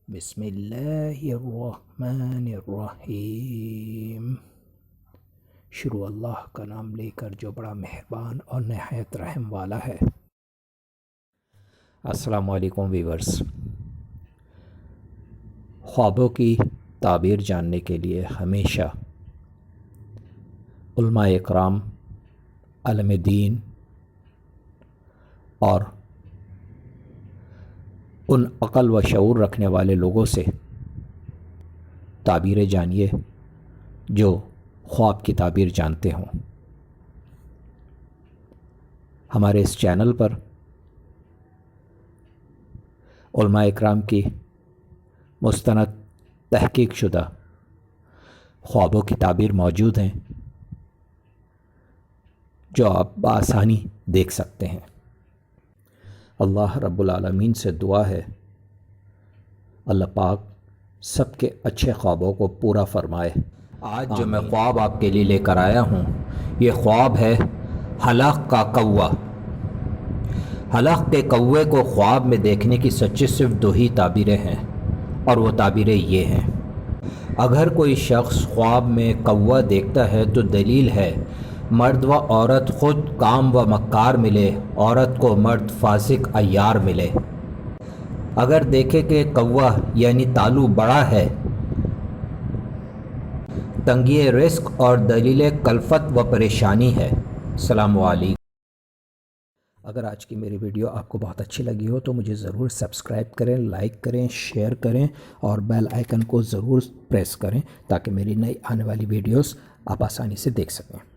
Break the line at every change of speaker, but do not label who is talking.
بسم اللہ الرحمن الرحیم۔ شروع اللہ کا نام لے کر جو بڑا مہربان اور نہایت رحم والا ہے۔ السلام علیکم ویورز۔ خوابوں کی تعبیر جاننے کے لیے ہمیشہ علماء اکرام، عالم دین اور ان عقل و شعور رکھنے والے لوگوں سے تعبیریں جانیے جو خواب کی تعبیر جانتے ہوں۔ ہمارے اس چینل پر علماء اکرام کی مستند تحقیق شدہ خوابوں کی تعبیر موجود ہیں جو آپ بآسانی دیکھ سکتے ہیں۔ اللہ رب العالمین سے دعا ہے اللہ پاک سب کے اچھے خوابوں کو پورا فرمائے۔ آج جو میں خواب آپ کے لیے لے کر آیا ہوں، یہ خواب ہے ہلاک کا کوا۔ ہلاک کے کوے کو خواب میں دیکھنے کی سچی صرف دو ہی تعبیریں ہیں، اور وہ تعبیریں یہ ہیں۔ اگر کوئی شخص خواب میں کوا دیکھتا ہے تو دلیل ہے مرد و عورت خود کام و مکار ملے، عورت کو مرد فاسق عیار ملے۔ اگر دیکھے کہ کوا یعنی تالو بڑا ہے، تنگی رزق اور دلیل کلفت و پریشانی ہے۔ السلام علیکم۔ اگر آج کی میری ویڈیو آپ کو بہت اچھی لگی ہو تو مجھے ضرور سبسکرائب کریں، لائک کریں، شیئر کریں اور بیل آئیکن کو ضرور پریس کریں تاکہ میری نئی آنے والی ویڈیوز آپ آسانی سے دیکھ سکیں۔